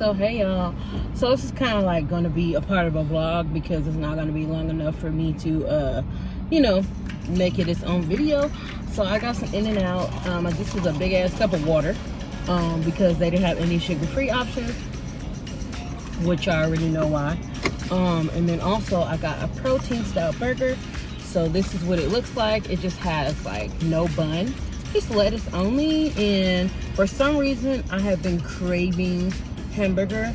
So hey y'all, so this is kind of like going to be a part of a vlog because it's not going to be long enough for me to make it its own video. So I got some in and out. This was a big ass cup of water because they didn't have any sugar-free options, which I already know why. And then also I got a protein style burger. So this is what it looks like. It just has like no bun, just lettuce only. And for some reason I have been craving hamburger.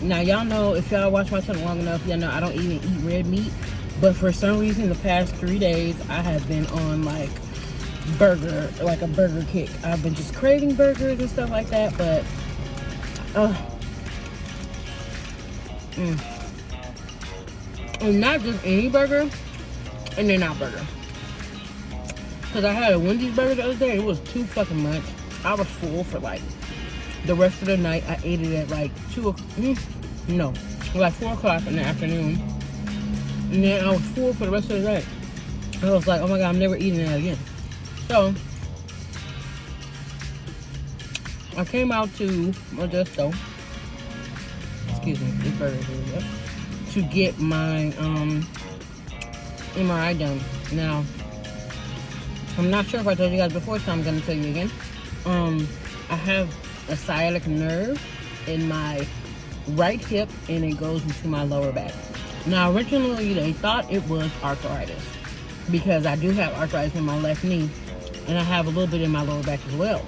Now y'all know, if y'all watch my channel long enough, y'all know I don't even eat red meat, but for some reason the past 3 days I have been on like a burger kick. I've been just craving burgers and stuff like that. But and not just any burger, and they're not burger. Because I had a Wendy's burger the other day, it was too fucking much. I was full for like the rest of the night. I ate it at like 4 o'clock in the afternoon. And then I was full for the rest of the night. I was like, oh my God, I'm never eating that again. So I came out to Modesto, excuse me, this burger here, to get my MRI done. Now, I'm not sure if I told you guys before, so I'm going to tell you again. I have a sciatic nerve in my right hip, and it goes into my lower back. Now, originally, they thought it was arthritis because I do have arthritis in my left knee, and I have a little bit in my lower back as well.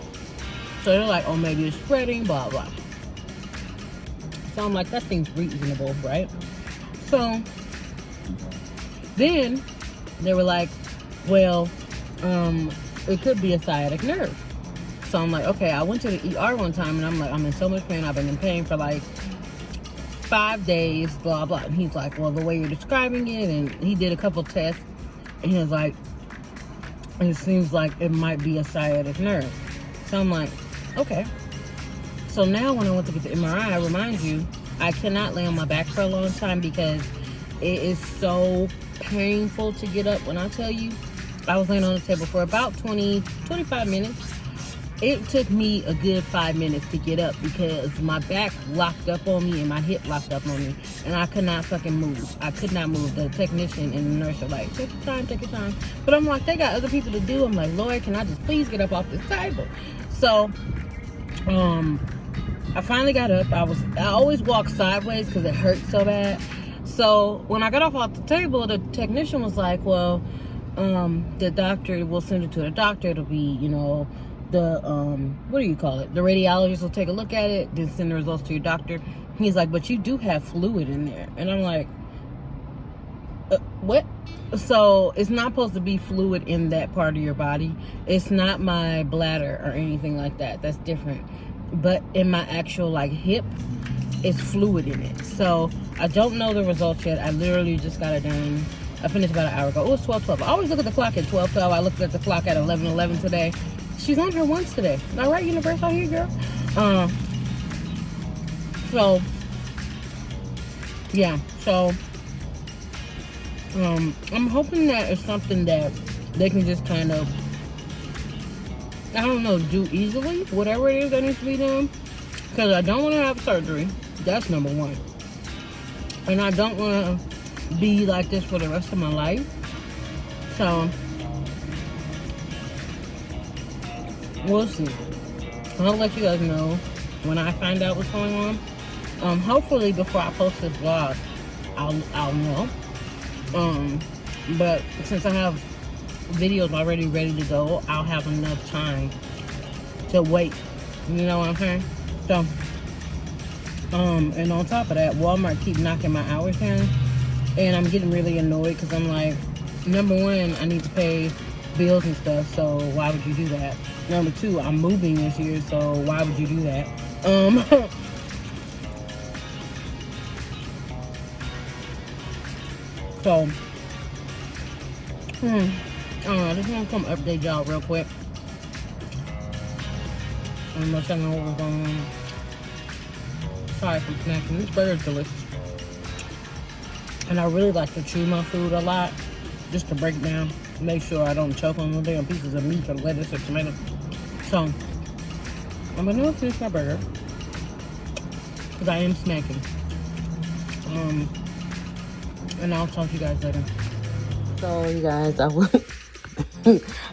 So they're like, oh, maybe it's spreading, blah, blah. So I'm like, that seems reasonable, right? So then they were like, well, it could be a sciatic nerve. So I'm like, okay. I went to the ER one time, and I'm like, I'm in so much pain. I've been in pain for like 5 days, blah, blah. And he's like, well, the way you're describing it, and he did a couple tests, and he was like, it seems like it might be a sciatic nerve. So I'm like, okay. So now when I went to get the MRI, I remind you, I cannot lay on my back for a long time because it is so painful to get up. When I tell you, I was laying on the table for about 25 minutes. It took me a good 5 minutes to get up because my back locked up on me and my hip locked up on me, and I could not fucking move. I could not move. The technician and the nurse are like, take your time, take your time. But I'm like, they got other people to do. I'm like, Lord, can I just please get up off this table? So, I finally got up. I always walk sideways because it hurts so bad. So when I got off the table, the technician was like, well, the doctor, we'll send it to the doctor. It'll be, the what do you call it? The radiologist will take a look at it, then send the results to your doctor. He's like, but you do have fluid in there. And I'm like, what? So it's not supposed to be fluid in that part of your body. It's not my bladder or anything like that. That's different. But in my actual like hip, it's fluid in it. So I don't know the results yet. I literally just got it done. I finished about an hour ago. It was 12:12. I always look at the clock at 12:12. I looked at the clock at 11:11 today. She's on her once today. All right, Universe, out here, girl. So yeah. So I'm hoping that it's something that they can just kind of, I don't know, do easily, whatever it is that needs to be done. Because I don't want to have surgery. That's number one. And I don't want to be like this for the rest of my life. So we'll see. I'll let you guys know when I find out what's going on. Hopefully before I post this vlog, I'll know. But since I have videos already ready to go, I'll have enough time to wait. You know what I'm saying? So, and on top of that, Walmart keep knocking my hours down, and I'm getting really annoyed because I'm like, number one, I need to pay bills and stuff, so why would you do that? Number two, I'm moving this year, so why would you do that? So, I just want to come update y'all real quick. I'm gonna tell you what was going on. Sorry for snacking. This burger's delicious. And I really like to chew my food a lot, just to break down, make sure I don't choke on no damn pieces of meat or lettuce or tomato. So, I'm gonna finish my burger. because I am snacking. And I'll talk to you guys later. So you guys,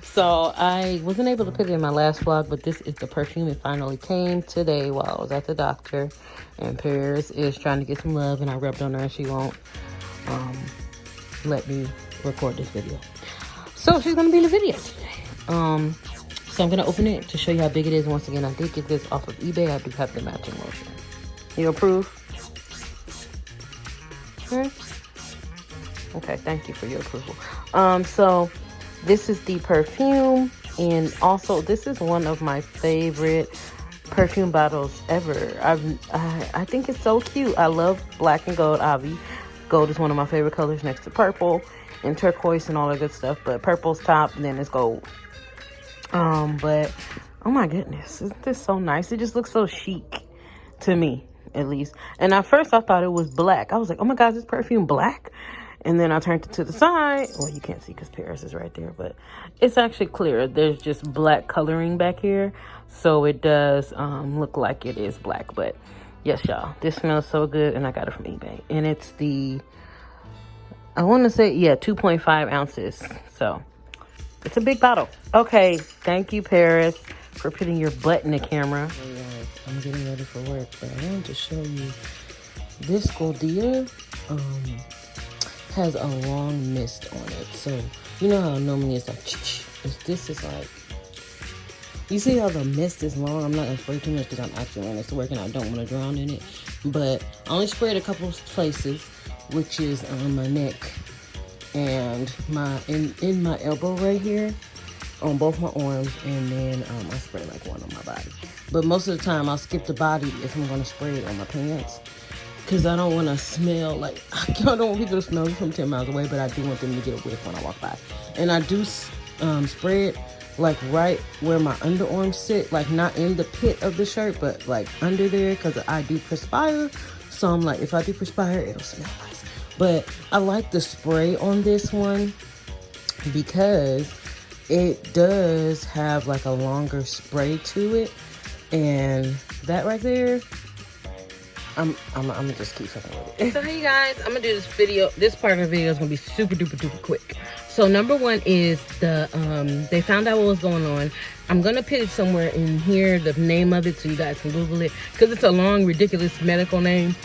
so I wasn't able to put it in my last vlog, but this is the perfume. It finally came today while I was at the doctor, and Paris is trying to get some love, and I rubbed on her and she won't let me record this video. So she's gonna be in the video today. So I'm gonna open it to show you how big it is. Once again, I did get this off of eBay. I do have the matching lotion. You approve? Okay, thank you for your approval. So this is the perfume, and also this is one of my favorite perfume bottles ever. I think it's so cute. I love black and gold. Obviously, gold is one of my favorite colors next to purple and turquoise and all that good stuff. But purple's top, then it's gold. But oh my goodness, isn't this so nice? It just looks so chic to me, at least. And at first I thought it was black. I was like, oh my God, is this perfume black? And then I turned it to the side. Well, you can't see because Paris is right there, but it's actually clear. There's just black coloring back here. So it does look like it is black. But yes, y'all, this smells so good. And I got it from eBay. And it's the, I want to say, yeah, 2.5 ounces. So it's a big bottle. Okay, thank you, Paris, for putting your butt in the camera. Hey guys, I'm getting ready for work, but I wanted to show you this Goldia. Has a long mist on it. So you know how normally it's like this is like, you see how the mist is long. I'm not gonna spray too much because I'm actually when it's working, I don't want to drown in it, but I only sprayed a couple of places, which is on my neck and my in my elbow right here, on both my arms, and then I spray like one on my body. But most of the time I'll skip the body if I'm gonna spray it on my pants, because I don't want to smell like, I don't want people to smell me from 10 miles away, but I do want them to get a whiff when I walk by. And I do spray it like right where my underarms sit, like not in the pit of the shirt, but like under there, because I do perspire. So I'm like, if I do perspire, it'll smell nice. But I like the spray on this one because it does have like a longer spray to it. And that right there, I'm gonna just keep fucking with it. So hey guys, I'm gonna do this video. This part of the video is gonna be super duper quick. So number one is the they found out what was going on. I'm gonna put it somewhere in here, the name of it, so you guys can Google it, because it's a long, ridiculous medical name,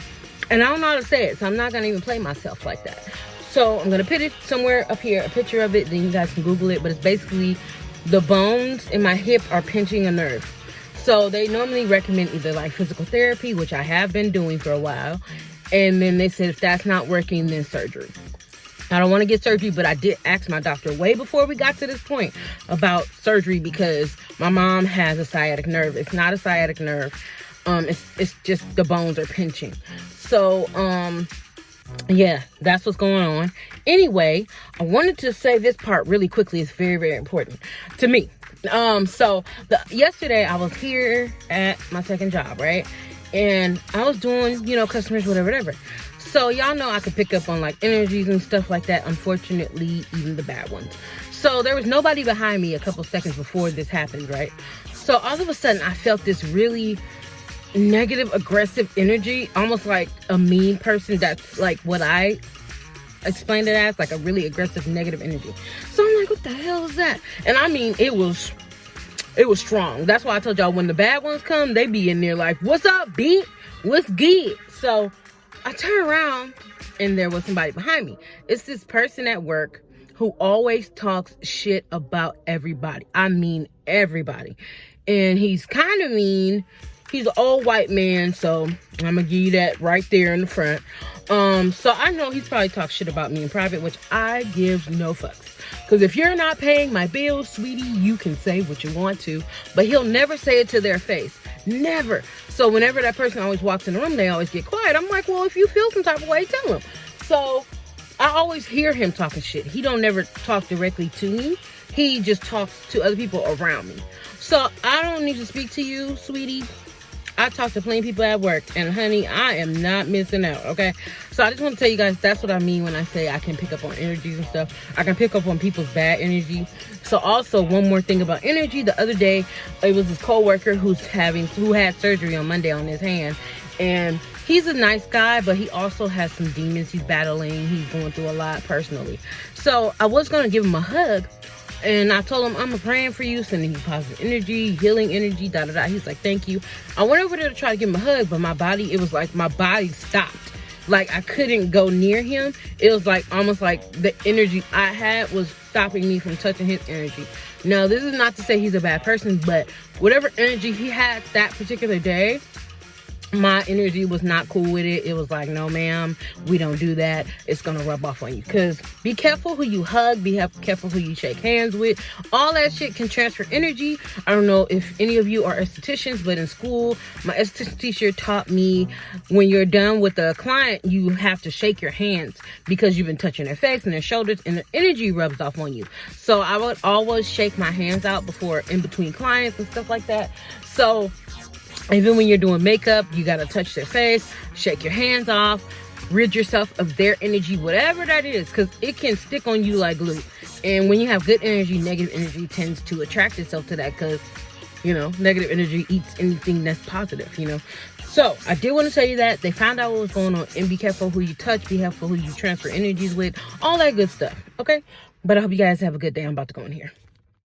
and I don't know how to say it, so I'm not gonna even play myself like that. So I'm gonna put it somewhere up here, a picture of it, then you guys can Google it. But it's basically the bones in my hip are pinching a nerve. So they normally recommend either like physical therapy, which I have been doing for a while. And then they said if that's not working, then surgery. I don't want to get surgery, but I did ask my doctor way before we got to this point about surgery, because my mom has a sciatic nerve. It's not a sciatic nerve. It's just the bones are pinching. So, yeah, that's what's going on. Anyway, I wanted to say this part really quickly. It's very important to me. So yesterday I was here at my second job, right? And I was doing, customers, whatever. So y'all know I could pick up on like energies and stuff like that. Unfortunately, even the bad ones. So there was nobody behind me a couple seconds before this happened, right? So all of a sudden I felt this really negative, aggressive energy, almost like a mean person. That's like what I explained it as, like a really aggressive negative energy. So I'm like, what the hell is that? And I mean, it was strong. That's why I told y'all when the bad ones come, they be in there like, what's up, B? What's good? So I turn around and there was somebody behind me. It's this person at work who always talks shit about everybody. I mean everybody. And he's kind of mean. He's an old white man, so I'm gonna give you that right there in the front. So I know he's probably talked shit about me in private, which I give no fucks. Because if you're not paying my bills, sweetie, you can say what you want to, but he'll never say it to their face. Never. So whenever that person always walks in the room, they always get quiet. I'm like, well, if you feel some type of way, tell him. So I always hear him talking shit. He don't never talk directly to me. He just talks to other people around me. So I don't need to speak to you, sweetie. I talk to plenty of people at work, and honey, I am not missing out, okay? So I just want to tell you guys, that's what I mean when I say I can pick up on energies and stuff. I can pick up on people's bad energy. So also, one more thing about energy. The other day, it was this co-worker who had surgery on Monday on his hand, and he's a nice guy, but he also has some demons he's battling. He's going through a lot personally. So I was going to give him a hug, and I told him, I'm praying for you, sending you positive energy, healing energy, da-da-da. He's like, thank you. I went over there to try to give him a hug, but my body stopped. Like, I couldn't go near him. It was like, almost like the energy I had was stopping me from touching his energy. Now, this is not to say he's a bad person, but whatever energy he had that particular day, my energy was not cool with it. It was like, no, ma'am, we don't do that. It's going to rub off on you. Because be careful who you hug. Be careful who you shake hands with. All that shit can transfer energy. I don't know if any of you are estheticians, but in school, my esthetician teacher taught me when you're done with a client, you have to shake your hands because you've been touching their face and their shoulders and the energy rubs off on you. So I would always shake my hands out before in between clients and stuff like that. So even when you're doing makeup, you got to touch their face, shake your hands off, rid yourself of their energy, whatever that is, because it can stick on you like glue. And when you have good energy, negative energy tends to attract itself to that because, you know, negative energy eats anything that's positive, you know. So I did want to tell you that they found out what was going on, and be careful who you touch, be careful who you transfer energies with, all that good stuff, okay? But I hope you guys have a good day. I'm about to go in here.